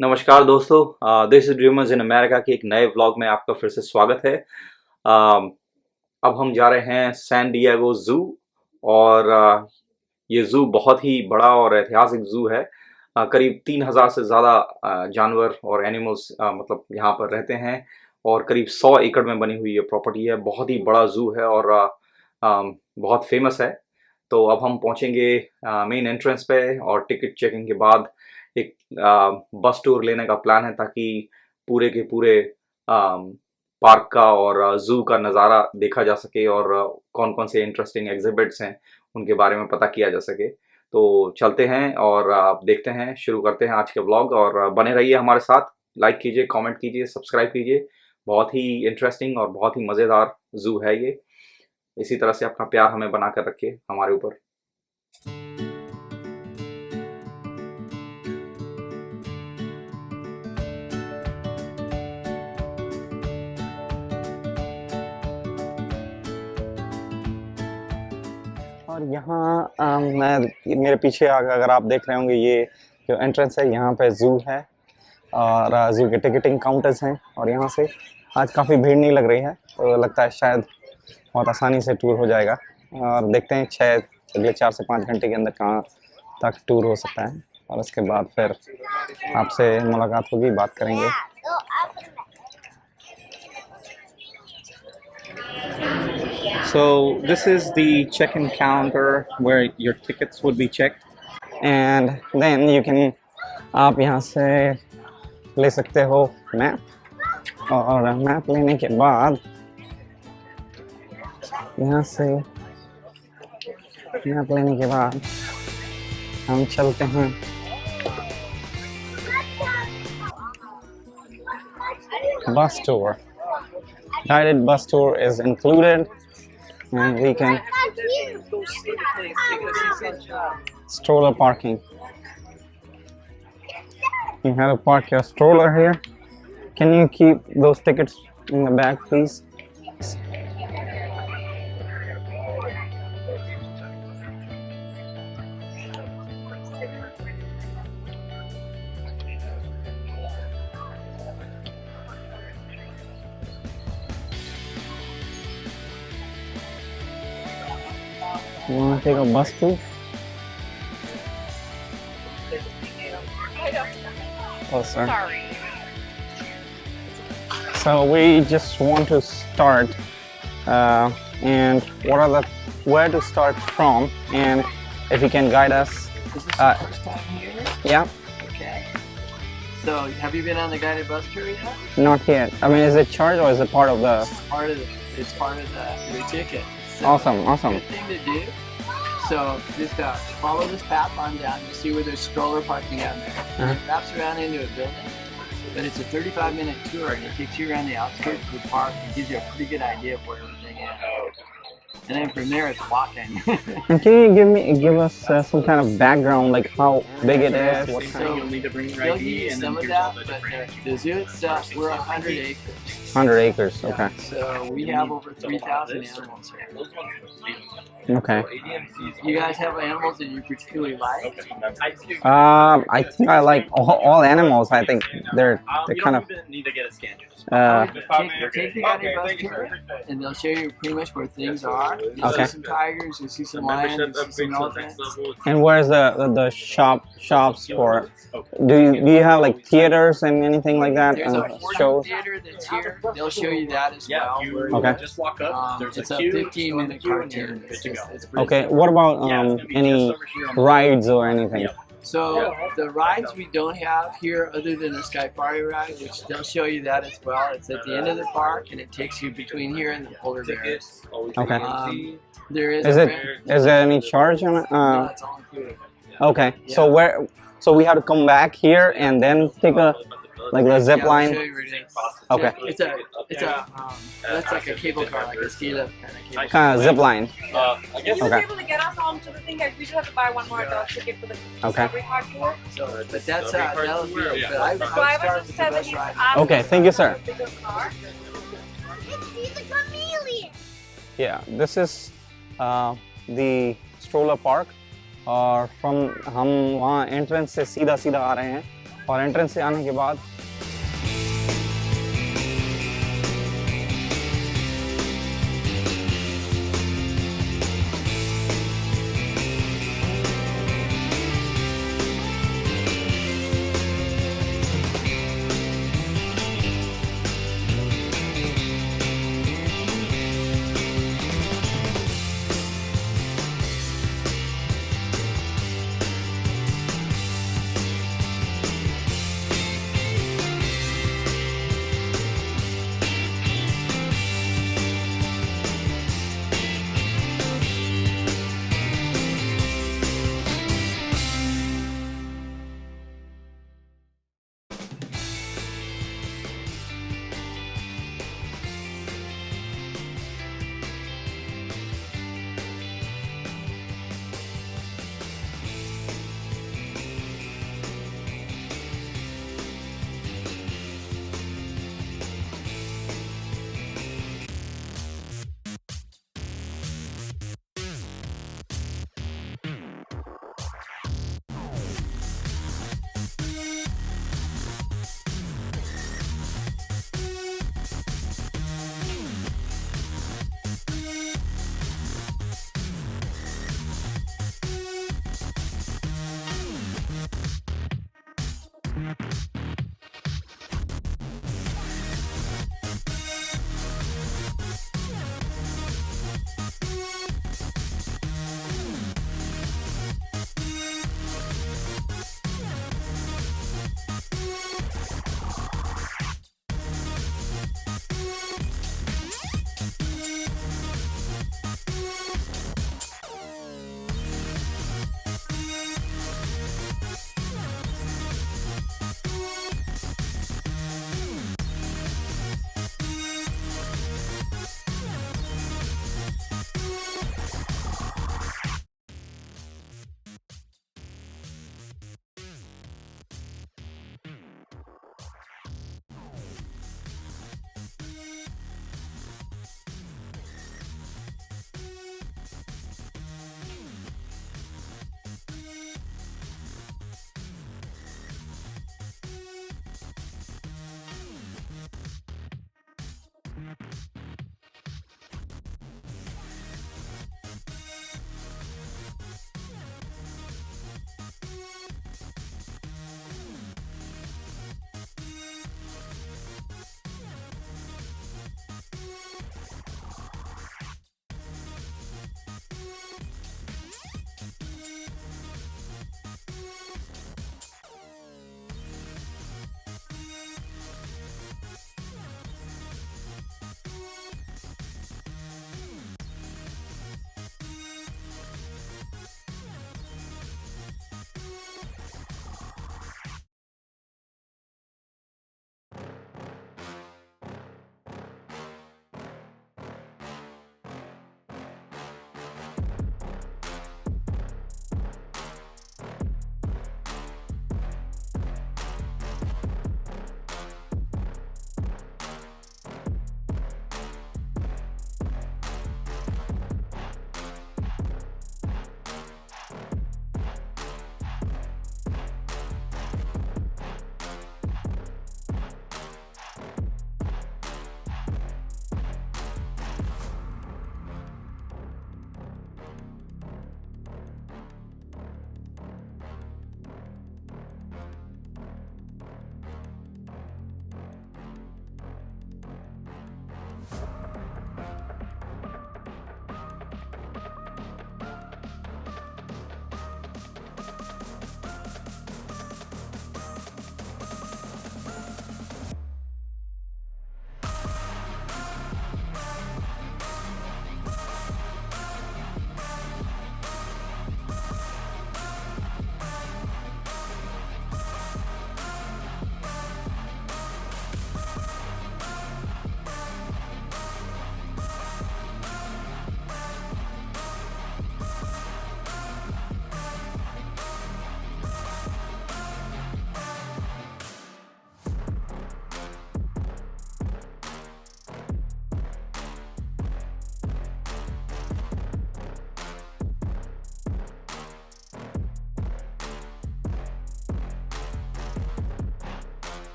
नमस्कार दोस्तों, this is dreamers in America के एक नए व्लॉग में आपका फिर से स्वागत है। अब हम जा रहे हैं सैन डिएगो ज़ू और ये ज़ू बहुत ही बड़ा और ऐतिहासिक ज़ू है। करीब 3000 से ज़्यादा जानवर और एनिमल्स मतलब यहाँ पर रहते हैं और करीब 100 एकड़ में बनी हुई ये प्रॉपर्टी है। बहुत ही बड़ा ज़ू है और बहुत फेमस है। तो अब हम पहुँचेंगे मेन एंट्रेंस पे और टिकट चेकिंग के बाद एक बस टूर लेने का प्लान है ताकि पूरे के पूरे पार्क का और ज़ू का नज़ारा देखा जा सके और कौन कौन से इंटरेस्टिंग एग्जिबिट्स हैं उनके बारे में पता किया जा सके। तो चलते हैं और देखते हैं, शुरू करते हैं आज के व्लॉग और बने रहिए हमारे साथ। लाइक कीजिए, कमेंट कीजिए, सब्सक्राइब कीजिए। बहुत ही इंटरेस्टिंग और बहुत ही मज़ेदार ज़ू है ये। इसी तरह से अपना प्यार हमें बना कर रखिए हमारे ऊपर। और यहाँ मैं मेरे पीछे अगर आप देख रहे होंगे, ये जो एंट्रेंस है यहाँ पे ज़ू है और ज़ू के टिकटिंग काउंटर्स हैं। और यहाँ से आज काफ़ी भीड़ नहीं लग रही है, तो लगता है शायद बहुत आसानी से टूर हो जाएगा। और देखते हैं अगले 4 से 5 घंटे के अंदर कहाँ तक टूर हो सकता है, और उसके बाद फिर आपसे मुलाकात होगी, बात करेंगे। So this is the check-in counter where your tickets would be checked. And then you can, आप यहाँ से ले सकते हो मैप, और मैप लेने के बाद यहाँ से मैप लेने के बाद हम चलते हैं bus tour. Guided bus tour is included, and we can stroller parking. You have to park your stroller here. Can you keep those tickets in the bag, please? You want to take a bus tour? Oh, sir. Sorry. So we just want to start, and where to start from, and if you can guide us. Is this your first time here? Yeah, Okay. So, have you been on the guided bus tour yet? not yet. I mean, is it charged or is it part of the? It's part of your ticket. So, Awesome. Good thing to do. So, just follow this path on down. You see where there's stroller parking down there. Uh-huh. It wraps around into a building, but it's a 35-minute tour, and it takes you around the outskirts of the park and gives you a pretty good idea of where everything is. And then from there, it's walking. And can you give us some kind of background, like how big it is? What So, You'll need to bring your they'll ID give you and some then of here's all that, the but different. the zoo itself, we're 100 acres. 100 acres. Okay. So we have over 3,000 animals here. Okay. You guys have animals that you particularly like? I think I like all animals. I think they're kind of. need to get a scan. Take the guided bus tour, and they'll show you pretty much where things are. You'll Okay. see some tigers, you'll see some lions, you'll see some elephants. And where's the shops for? Do you have like theaters and anything like that? There's a portable Shows. theater that's here. They'll show you that as well. Okay. Just walk up. It's a 15-minute cartoon. It's pretty Okay. cool. What about any rides or anything? So the rides we don't have here, other than the Skyfari ride, which they'll show you that as well. It's at the end of the park, and it takes you between here and the polar bears. Okay. There is. Is there any charge on it? No, it's all included. Okay. So we have to come back here and then take a the zip Yeah, I'll line. show you where it is. Okay. That's like a cable car, like a ski lift kind of cable. Kind of zip line. He was Okay. able to get us onto the thing. We just have to buy one more ticket for the Okay. Discovery Park tour. So, but that's that'll be. But I would Driver start just with the said that bus he's ride. asked Okay, us thank you, for sir. a bigger car. He's a chameleon. Yeah, this is the stroller park, और हम वहाँ entrance से सीधा आ रहे हैं और entrance से आने के बाद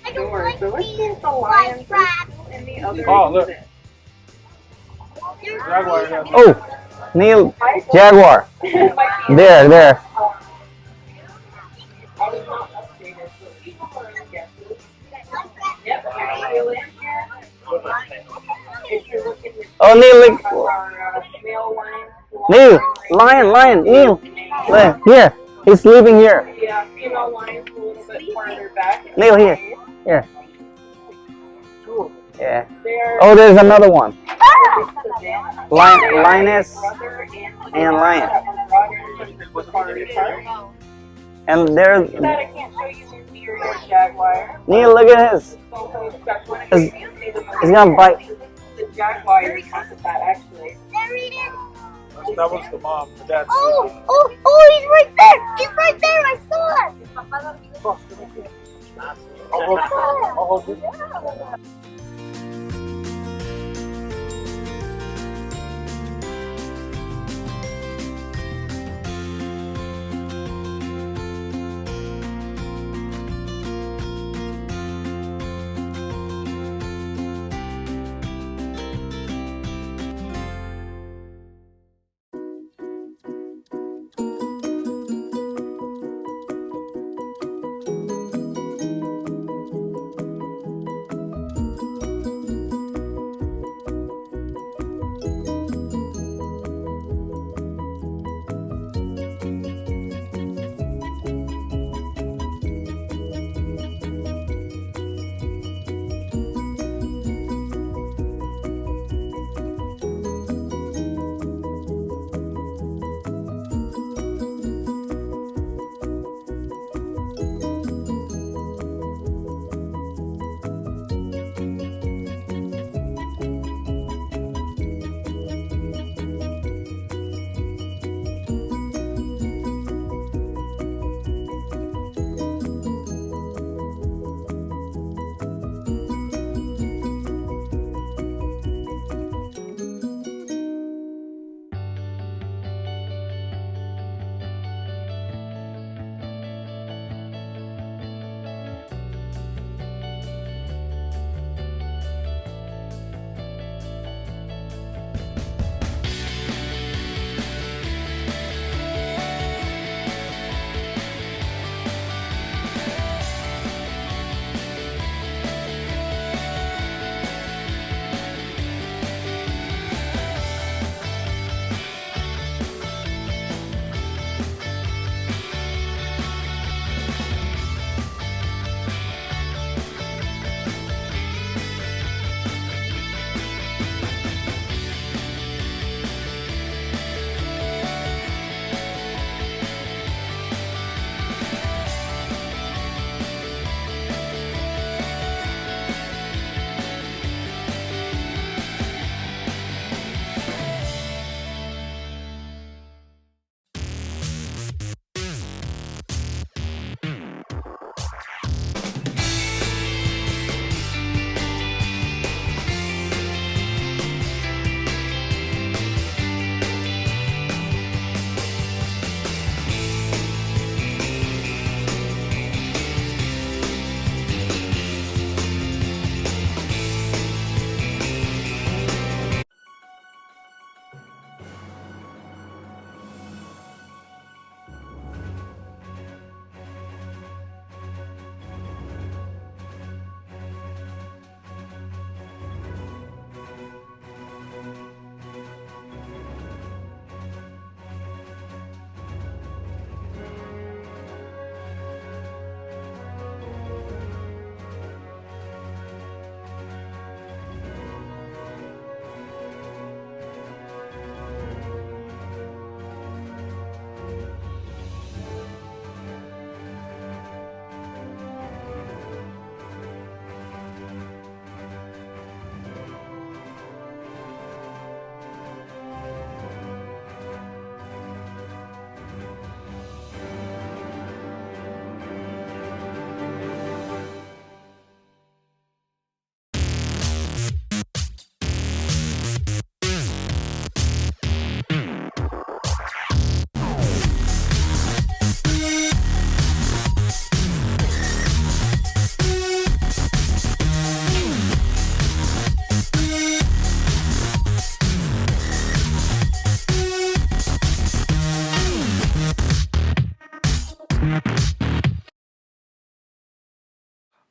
I don't like these lion traps. Oh, look. Oh, Neil, jaguar. There. Oh, Neil, look. Neil, lion, Neil. Look, here, he's sleeping here. Yeah, female lions a little bit farther back. Neil, here. Yeah. Oh, there's another one. Lioness and lion. And there's I can't show you the inferior jaguar. Neil. Look at his. He's gonna bite. The jaguar is not that actually. There he is. That was the mom. The dad's Oh, he's right there. He's right there. I saw it. I'll hold it.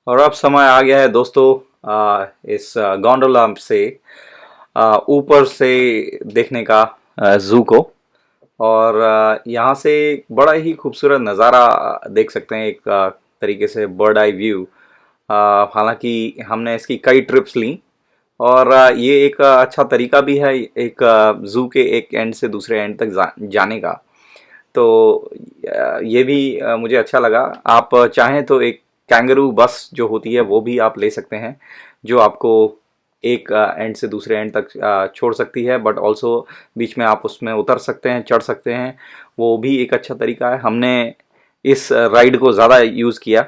और अब समय आ गया है दोस्तों इस gondola से ऊपर से देखने का जू को। और यहाँ से बड़ा ही खूबसूरत नज़ारा देख सकते हैं, एक तरीके से बर्ड आई व्यू। हालांकि हमने इसकी कई ट्रिप्स ली और ये एक अच्छा तरीका भी है एक जू के एक एंड से दूसरे एंड तक जाने का। तो ये भी मुझे अच्छा लगा। आप चाहें तो एक कैंगरू बस जो होती है वो भी आप ले सकते हैं, जो आपको एक एंड से दूसरे एंड तक छोड़ सकती है, बट ऑल्सो बीच में आप उसमें उतर सकते हैं, चढ़ सकते हैं। वो भी एक अच्छा तरीका है। हमने इस राइड को ज़्यादा यूज़ किया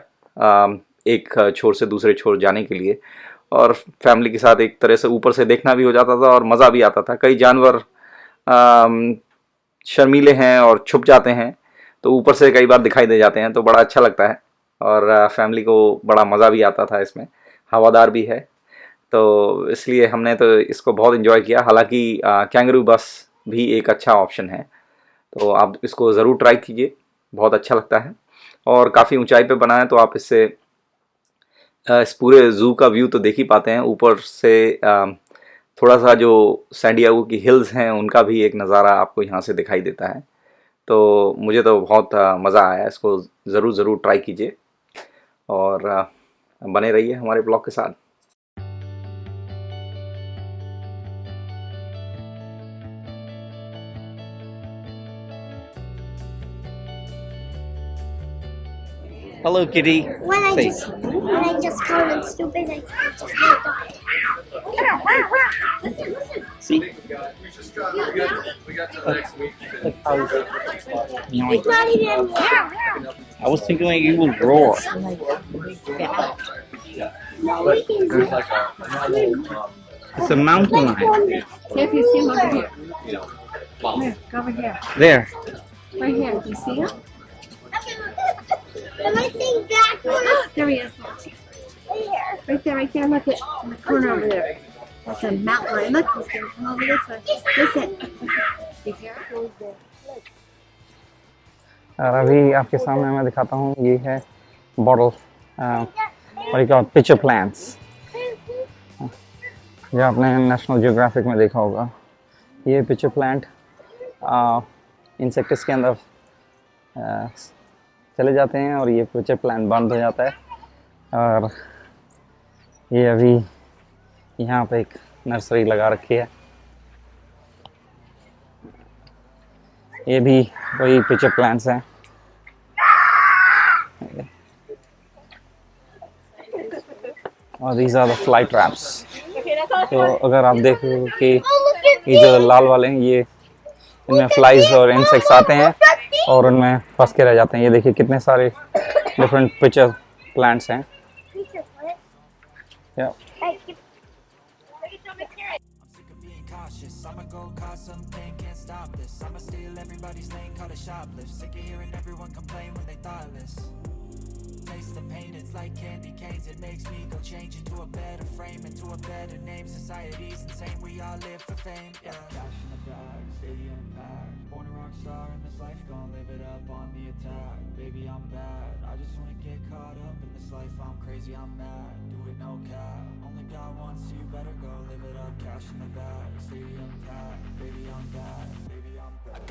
एक छोर से दूसरे छोर जाने के लिए, और फैमिली के साथ एक तरह से ऊपर से देखना भी हो जाता था और मज़ा भी आता था। कई जानवर शर्मीले हैं और छुप जाते हैं, तो ऊपर से कई बार दिखाई दे जाते हैं, तो बड़ा अच्छा लगता है और फैमिली को बड़ा मज़ा भी आता था इसमें। हवादार भी है, तो इसलिए हमने तो इसको बहुत इन्जॉय किया। हालांकि कैंगरू बस भी एक अच्छा ऑप्शन है, तो आप इसको ज़रूर ट्राई कीजिए, बहुत अच्छा लगता है। और काफ़ी ऊंचाई पे बना है, तो आप इससे इस पूरे ज़ू का व्यू तो देख ही पाते हैं। ऊपर से थोड़ा सा जो सैन डिएगो की हिल्स हैं उनका भी एक नज़ारा आपको यहाँ से दिखाई देता है। तो मुझे तो बहुत मज़ा आया, इसको ज़रूर ज़रूर ट्राई कीजिए और बने रहिए हमारे ब्लॉग के साथ। Hello, kitty. When I just called him stupid, I just walked off. See? It's not even. I was thinking like you will roar. No, we can do It's a mountain lion. See if you see him over here. Here, go over here. There. Right here. Do you see him? Am I saying backwards? There he is. Right here. Right there. Look at in the corner over there. That's a mountain lion. Look, he's going to come over this way. Listen. Be careful. और अभी आपके सामने मैं दिखाता हूँ, ये है bottle और पिक्चर प्लांट्स, जो आपने नेशनल जियोग्राफिक में देखा होगा। ये पिक्चर प्लांट इंसेक्ट्स के अंदर चले जाते हैं और ये पिक्चर प्लांट बंद हो जाता है। और ये अभी यहाँ पे एक नर्सरी लगा रखी है, ये भी वही पिक्चर प्लांट्स हैं। और these are the fly traps। तो अगर आप देखो कि ये जो लाल वाले हैं, ये इनमें फ्लाइज और इंसेक्ट्स आते हैं और उनमें फंस के रह जाते हैं। ये देखिए कितने सारे डिफरेंट पिक्चर प्लांट्स हैं। या I'ma go cause some pain, can't stop this. I'ma steal everybody's lane, call it shoplift. Sick of hearing everyone complain when they thoughtless. Taste the pain, it's like candy canes. It makes me go change into a better frame, into a better name. Society's insane, we all live for fame, yeah. Cash in the bag, stadium packed. Born a rock star in this life, gon' live it up on the attack. Baby, I'm bad, I just wanna get caught up in this life. I'm crazy, I'm mad, do it no cap. Only God wants you, better go live it up. Cash in the bag, stadium packed. Baby, I'm bad, baby, I'm bad.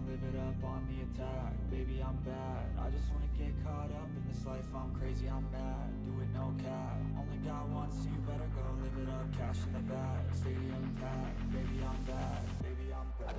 live it up on the attack. Baby, I'm bad. I just wanna get caught up in this life. I'm crazy, I'm mad. Do it no cap. Only got one, so you better go live it up. Cash in the bag, stadium packed. Baby, I'm bad. Baby, I'm bad.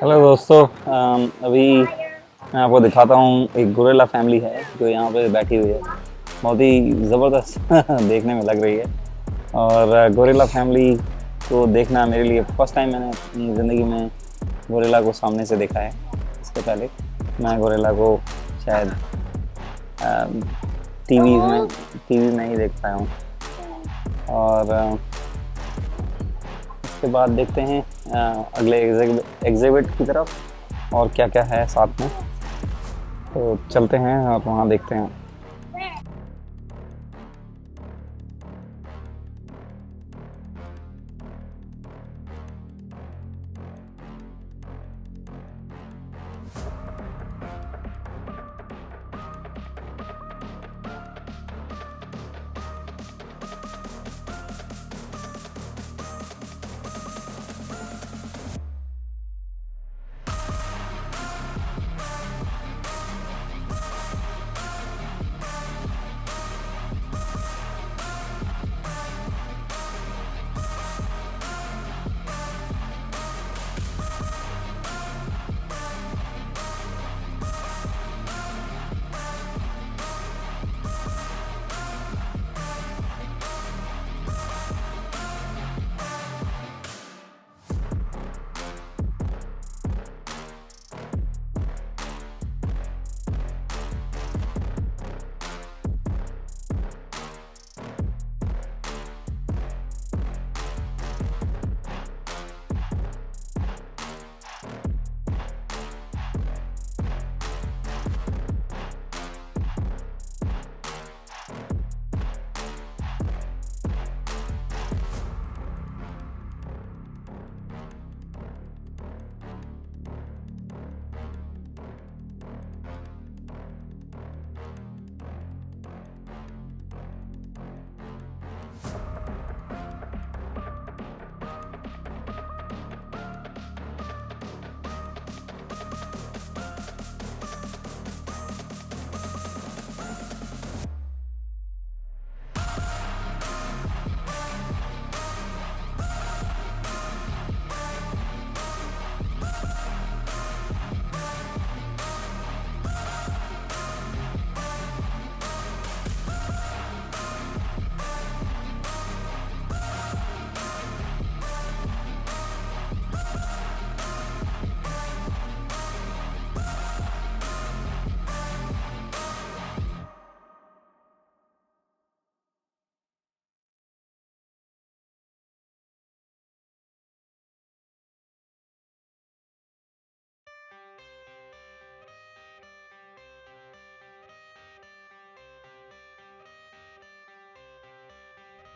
Hello दोस्तों, अभी मैं आपको दिखाता हूँ। एक gorilla family है जो यहाँ पे बैठी हुई है, बहुत ही ज़बरदस्त देखने में लग रही है। और गोरिल्ला फैमिली को देखना मेरे लिए फर्स्ट टाइम, मैंने अपनी ज़िंदगी में गोरिल्ला को सामने से देखा है। इसके पहले मैं गोरिल्ला को शायद टीवी में ही देख पाया हूँ। और इसके बाद देखते हैं अगले एग्जिबिट की तरफ और क्या क्या है साथ में। तो चलते हैं और वहाँ देखते हैं।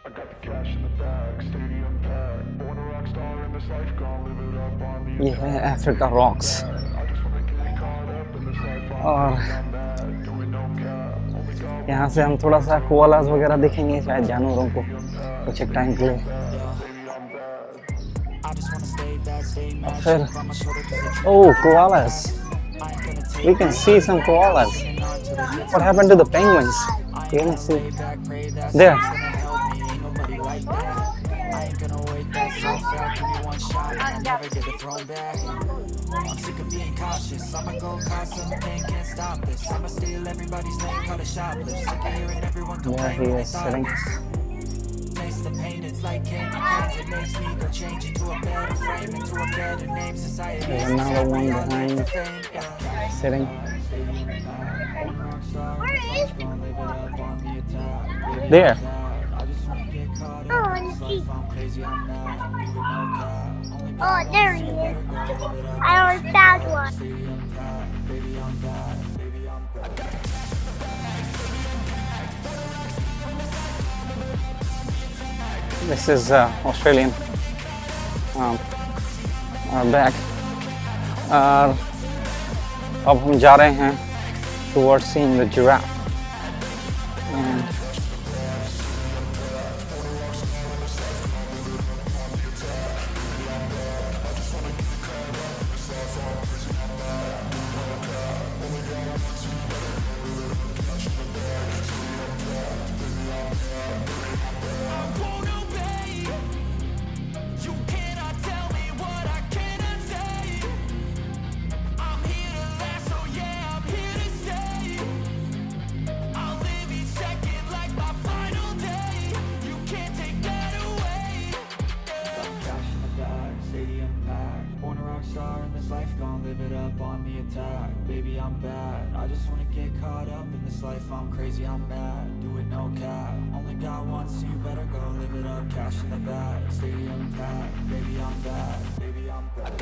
I got the cash in the bag, stadium packed. Born a rock star in this life, gonna live it up on the ये है Africa rocks. I just wanna get caught up in this life, और I'm mad, doing no cap. Only got यहाँ से हम थोड़ा सा koalas वगैरह देखेंगे, शायद जानवरों को कुछ एक टाइम के लिए। और फिर ओह, koalas, we can see some koalas. What happened to the penguins? You can see there. and I'll never get it thrown back. I'm sick of being cautious, I'ma go cause some pain, can't stop this. I'ma steal everybody's lane, call it shoplift. Sick of hearing everyone Yeah, complain he when they is sitting. thoughtless. Taste the pain, it's like candy canes. It makes me go change into a better frame, into a better name. Society There's is the another same, one we all live behind, for fame, yeah. sitting. There. Oh, and she. Oh, there he is. I already found one. This is Australian bag. अब हम जा रहे हैं towards seeing the giraffe. And baby, I'm bad. I just wanna get caught up in this life. I'm crazy, I'm mad. Do it no cap. Only got one, so you better go live it up. Cash in the bag, stadium packed. Baby, I'm bad. Baby, I'm bad.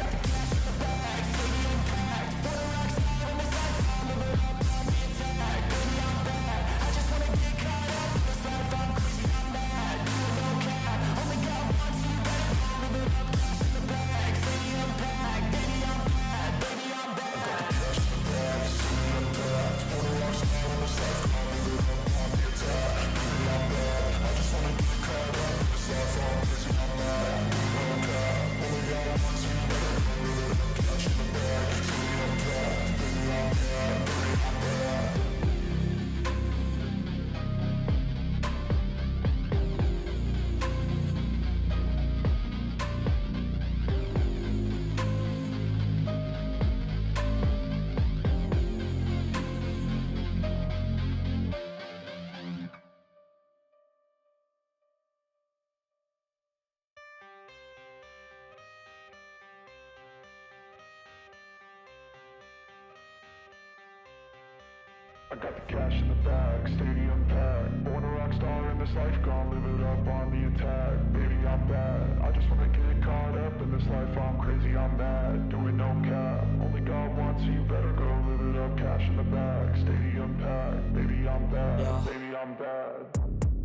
I got the cash in the bag, stadium packed. Born a rock star in this life, gonna live it up on the attack. Baby, I'm bad. I just wanna get caught up in this life. I'm crazy, I'm mad. Doing no cap. Only got one, so you better go live it up. Cash in the bag, stadium packed. Baby, I'm bad. Baby, I'm bad.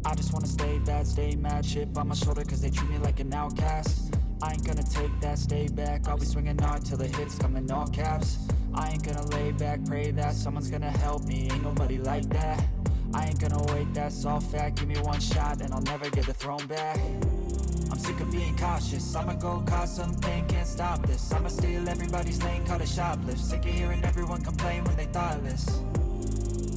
I just wanna stay bad, stay mad. Chip on my shoulder cause they treat me like an outcast. I ain't gonna take that, stay back. I'll be swinging hard till the hits come in all caps. I ain't gonna lay back, pray that someone's gonna help me. Ain't nobody like that. I ain't gonna wait, that's all fact. Give me one shot and I'll never get the throne back. I'm sick of being cautious, I'ma go cause some pain, can't stop this. I'ma steal everybody's lane, call it shoplift. Sick of hearing everyone complain when they thoughtless.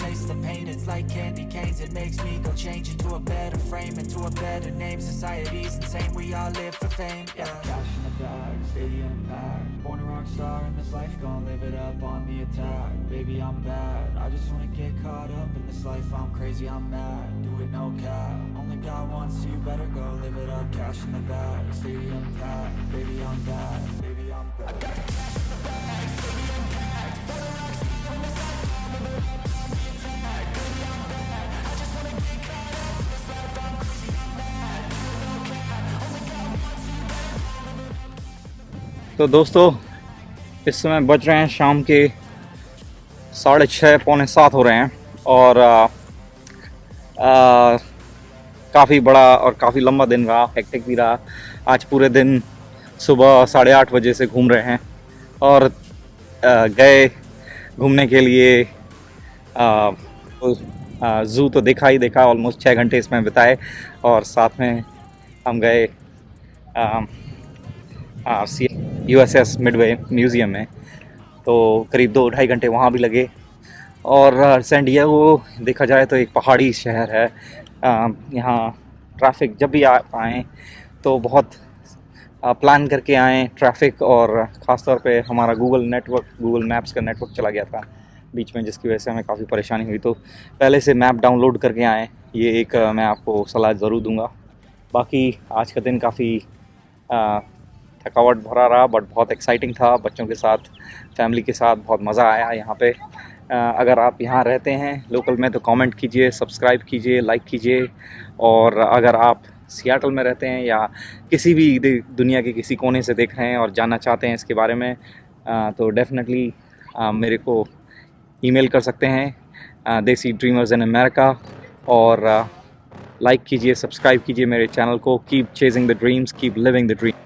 Taste the pain, it's like candy canes. It makes me go change into a better frame, into a better name. Society's insane, we all live for fame, yeah. Cash in the bag, stadium packed. Born a rock star in this life, gonna live it up on the attack. Baby, I'm bad. I just wanna get caught up in this life. I'm crazy, I'm mad. Do it no cap. Only got one, so you better go live it up. Cash in the bag, stadium packed. Baby, I'm bad. Baby, I'm bad. तो दोस्तों, इस समय बज रहे हैं शाम के 6:30 पौने 7 हो रहे हैं और काफ़ी बड़ा और काफ़ी लंबा दिन रहा, हेक्टिक भी रहा। आज पूरे दिन सुबह 8:30 बजे से घूम रहे हैं और गए घूमने के लिए ज़ू तो देखा ही देखा, ऑलमोस्ट 6 घंटे इसमें बिताए और साथ में हम गए USS मिडवे म्यूज़ियम में, तो करीब 2-2.5 घंटे वहाँ भी लगे। और सैन डिएगो देखा जाए तो एक पहाड़ी शहर है। यहाँ ट्रैफिक जब भी आए तो बहुत प्लान करके आएँ। ट्रैफिक और ख़ास तौर पे हमारा गूगल मैप्स का नेटवर्क चला गया था बीच में, जिसकी वजह से हमें काफ़ी परेशानी हुई। तो पहले से मैप डाउनलोड करके आएँ, ये एक मैं आपको सलाह ज़रूर दूंगा। बाकी आज का दिन काफ़ी थकावट भरा रहा, बट बहुत एक्साइटिंग था। बच्चों के साथ, फैमिली के साथ बहुत मज़ा आया यहाँ पे। अगर आप यहाँ रहते हैं लोकल में तो कमेंट कीजिए, सब्सक्राइब कीजिए, लाइक कीजिए। और अगर आप सियाटल में रहते हैं या किसी भी दुनिया के किसी कोने से देख रहे हैं और जानना चाहते हैं इसके बारे में, तो डेफिनेटली मेरे को ईमेल कर सकते हैं, देसी ड्रीमर्स इन अमेरिका। और लाइक कीजिए, सब्सक्राइब कीजिए मेरे चैनल को। Keep chasing the dreams, keep living the dream.